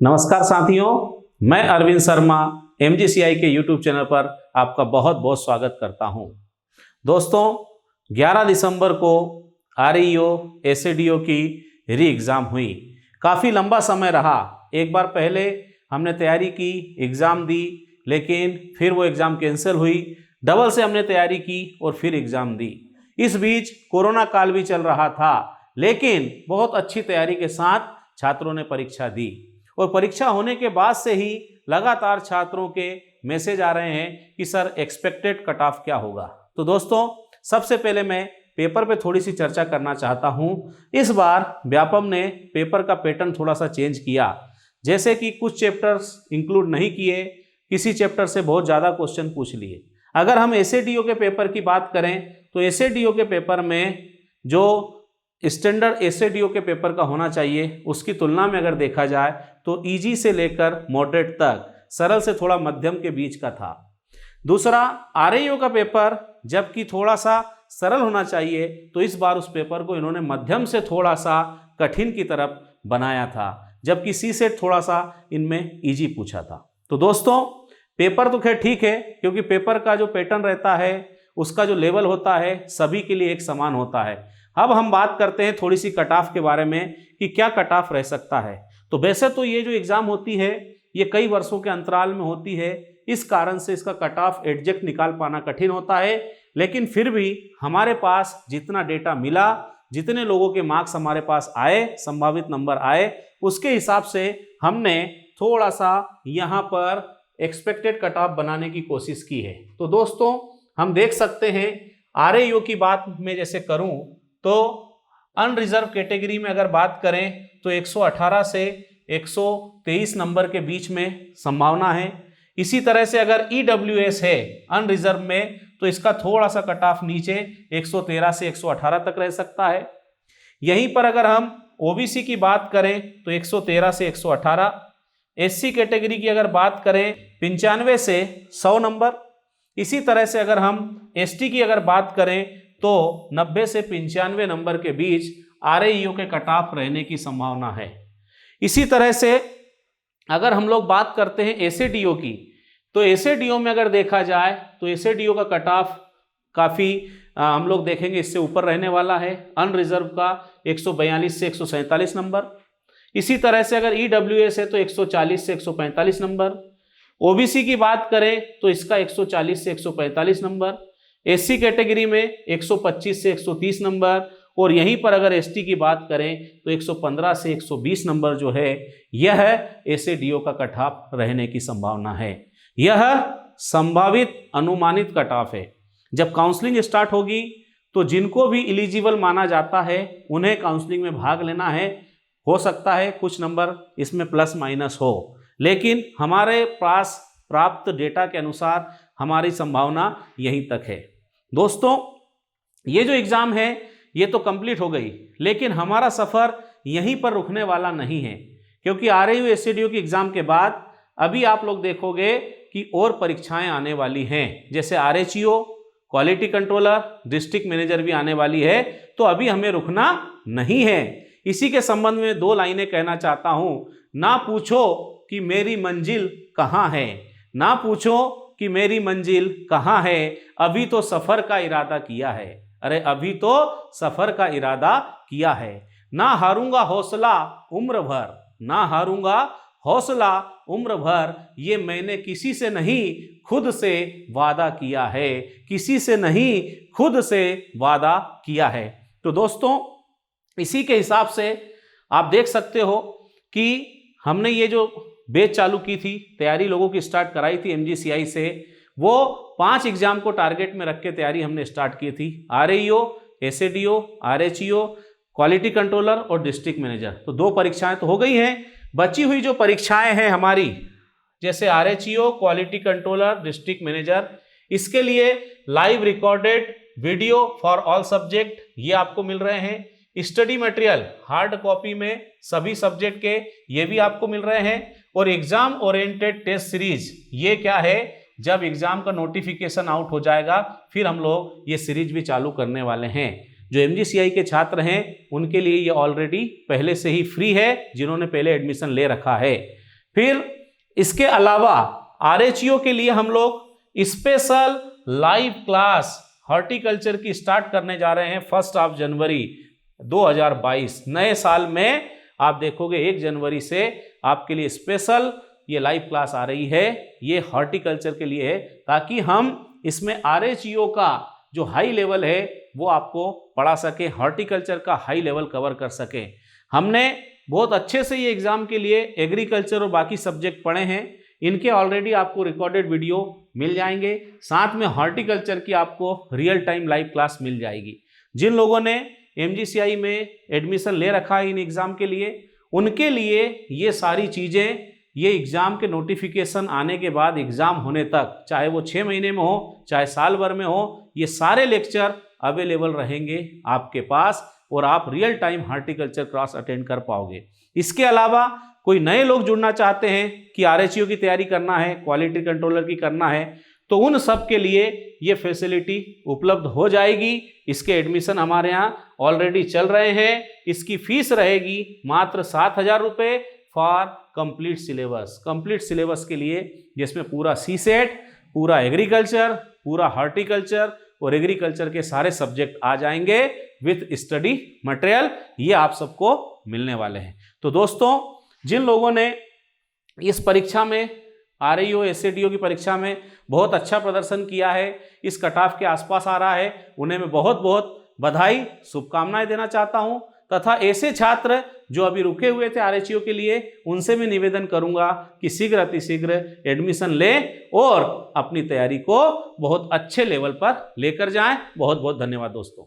नमस्कार साथियों, मैं अरविंद शर्मा MGCI के YouTube चैनल पर आपका बहुत बहुत स्वागत करता हूं। दोस्तों, 11 दिसंबर को REO SADO की री एग्ज़ाम हुई। काफ़ी लंबा समय रहा। एक बार पहले हमने तैयारी की, एग्ज़ाम दी, लेकिन फिर वो एग्ज़ाम कैंसिल हुई। डबल से हमने तैयारी की और फिर एग्ज़ाम दी। इस बीच कोरोना काल भी चल रहा था, लेकिन बहुत अच्छी तैयारी के साथ छात्रों ने परीक्षा दी और परीक्षा होने के बाद से ही लगातार छात्रों के मैसेज आ रहे हैं कि सर एक्सपेक्टेड कट ऑफ क्या होगा। तो दोस्तों, सबसे पहले मैं पेपर पे थोड़ी सी चर्चा करना चाहता हूं। इस बार व्यापम ने पेपर का पैटर्न थोड़ा सा चेंज किया, जैसे कि कुछ चैप्टर्स इंक्लूड नहीं किए, किसी चैप्टर से बहुत ज़्यादा क्वेश्चन पूछ लिए। अगर हम SADO के पेपर की बात करें तो SADO के पेपर में जो स्टैंडर्ड SADO के पेपर का होना चाहिए उसकी तुलना में अगर देखा जाए तो इजी से लेकर मॉडरेट तक, सरल से थोड़ा मध्यम के बीच का था। दूसरा, RAO का पेपर जबकि थोड़ा सा सरल होना चाहिए, तो इस बार उस पेपर को इन्होंने मध्यम से थोड़ा सा कठिन की तरफ बनाया था, जबकि CSET थोड़ा सा इनमें इजी पूछा था। तो दोस्तों, पेपर तो खैर ठीक है, क्योंकि पेपर का जो पैटर्न रहता है, उसका जो लेवल होता है, सभी के लिए एक समान होता है। अब हम बात करते हैं थोड़ी सी कट ऑफ के बारे में कि क्या कट ऑफ रह सकता है। तो वैसे तो ये जो एग्ज़ाम होती है ये कई वर्षों के अंतराल में होती है, इस कारण से इसका कट ऑफ एग्जैक्ट निकाल पाना कठिन होता है। लेकिन फिर भी हमारे पास जितना डेटा मिला, जितने लोगों के मार्क्स हमारे पास आए, संभावित नंबर आए, उसके हिसाब से हमने थोड़ा सा यहाँ पर एक्सपेक्टेड कट ऑफ बनाने की कोशिश की है। तो दोस्तों, हम देख सकते हैं RAO की बात में जैसे करूं तो अनरिजर्व कैटेगरी में अगर बात करें तो 118 से 123 नंबर के बीच में संभावना है। इसी तरह से अगर EWS है अनरिजर्व में तो इसका थोड़ा सा कट ऑफ नीचे 113 से 118 तक रह सकता है। यहीं पर अगर हम OBC की बात करें तो 113 से 118, SC कैटेगरी की अगर बात करें 95 से 100 नंबर। इसी तरह से अगर हम ST की अगर बात करें तो 90 से 95 नंबर के बीच RAO के कट ऑफ रहने की संभावना है। इसी तरह से अगर हम लोग बात करते हैं SADO की, तो SADO में अगर देखा जाए तो SADO का कट ऑफ काफ़ी हम लोग देखेंगे इससे ऊपर रहने वाला है। अनरिजर्व का 142 से 147 नंबर। इसी तरह से अगर EWS है तो 140 से 145 नंबर। OBC की बात करें तो इसका 140 से 145 नंबर। SC कैटेगरी में 125 से 130 नंबर। और यहीं पर अगर ST की बात करें तो 115 से 120 नंबर जो है, यह SADO का कट ऑफ रहने की संभावना है। यह संभावित अनुमानित कट ऑफ है। जब काउंसलिंग स्टार्ट होगी तो जिनको भी एलिजिबल माना जाता है उन्हें काउंसलिंग में भाग लेना है। हो सकता है कुछ नंबर इसमें प्लस माइनस हो, लेकिन हमारे पास प्राप्त डेटा के अनुसार हमारी संभावना यहीं तक है। दोस्तों, ये जो एग्ज़ाम है ये तो कंप्लीट हो गई, लेकिन हमारा सफ़र यहीं पर रुकने वाला नहीं है, क्योंकि RAO SADO की एग्ज़ाम के बाद अभी आप लोग देखोगे कि और परीक्षाएं आने वाली हैं, जैसे RHEO, quality controller, district manager भी आने वाली है। तो अभी हमें रुकना नहीं है। इसी के संबंध में 2 लाइनें कहना चाहता हूँ। ना पूछो कि मेरी मंजिल कहाँ है, ना पूछो कि मेरी मंजिल कहाँ है, अभी तो सफ़र का इरादा किया है। अरे अभी तो सफ़र का इरादा किया है। ना हारूंगा हौसला उम्र भर, ना हारूंगा हौसला उम्र भर, ये मैंने किसी से नहीं खुद से वादा किया है, किसी से नहीं खुद से वादा किया है। तो दोस्तों, इसी के हिसाब से आप देख सकते हो कि हमने ये जो बैच चालू की थी, तैयारी लोगों की स्टार्ट कराई थी MGCI से, वो 5 एग्जाम को टारगेट में रख के तैयारी हमने स्टार्ट की थी। RAO SADO, RHEO, quality controller और डिस्ट्रिक्ट मैनेजर। तो 2 परीक्षाएं तो हो गई हैं। बची हुई जो परीक्षाएं हैं हमारी, जैसे RHEO, quality controller, district manager, इसके लिए live recorded video for all subject ये आपको मिल रहे हैं। स्टडी मटेरियल हार्ड कॉपी में सभी सब्जेक्ट के ये भी आपको मिल रहे हैं। और एग्जाम ओरिएंटेड टेस्ट सीरीज, ये क्या है, जब एग्जाम का नोटिफिकेशन आउट हो जाएगा फिर हम लोग ये सीरीज भी चालू करने वाले हैं। जो MGCI के छात्र हैं उनके लिए ये ऑलरेडी पहले से ही फ्री है, जिन्होंने पहले एडमिशन ले रखा है। फिर इसके अलावा RHEO के लिए हम लोग स्पेशल लाइव क्लास हॉर्टिकल्चर की स्टार्ट करने जा रहे हैं 1 जनवरी 2022। नए साल में आप देखोगे 1 जनवरी से आपके लिए स्पेशल ये लाइव क्लास आ रही है। ये हॉर्टिकल्चर के लिए है ताकि हम इसमें RHEO का जो हाई लेवल है वो आपको पढ़ा सके, हॉर्टिकल्चर का हाई लेवल कवर कर सके। हमने बहुत अच्छे से ये एग्जाम के लिए एग्रीकल्चर और बाकी सब्जेक्ट पढ़े हैं, इनके ऑलरेडी आपको रिकॉर्डेड वीडियो मिल जाएंगे। साथ में हॉर्टिकल्चर की आपको रियल टाइम लाइव क्लास मिल जाएगी। जिन लोगों ने MGCI में एडमिशन ले रखा है इन एग्ज़ाम के लिए, उनके लिए ये सारी चीज़ें ये एग्ज़ाम के नोटिफिकेशन आने के बाद एग्ज़ाम होने तक, चाहे वो 6 महीने में हो चाहे साल भर में हो, ये सारे लेक्चर अवेलेबल रहेंगे आपके पास और आप real time horticulture class attend कर पाओगे। इसके अलावा कोई नए लोग जुड़ना चाहते हैं कि RHEO की तैयारी करना है, क्वालिटी कंट्रोलर की करना है, तो उन सब के लिए ये फैसिलिटी उपलब्ध हो जाएगी। इसके एडमिशन हमारे यहाँ ऑलरेडी चल रहे हैं। इसकी फीस रहेगी मात्र 7,000 रुपये for complete syllabus. Complete syllabus के लिए जिसमें पूरा CSET, पूरा एग्रीकल्चर, पूरा हॉर्टिकल्चर और एग्रीकल्चर के सारे सब्जेक्ट आ जाएंगे विथ स्टडी मटेरियल, ये आप सबको मिलने वाले हैं। तो दोस्तों, जिन लोगों ने इस परीक्षा में RIO SADO की परीक्षा में बहुत अच्छा प्रदर्शन किया है, इस कट ऑफ के आसपास आ रहा है, उन्हें मैं बहुत बहुत बधाई शुभकामनाएं देना चाहता हूं। तथा ऐसे छात्र जो अभी रुके हुए थे RHEO के लिए, उनसे मैं निवेदन करूंगा कि शीघ्र अतिशीघ्र एडमिशन लें और अपनी तैयारी को बहुत अच्छे लेवल पर लेकर जाएं। बहुत बहुत धन्यवाद दोस्तों।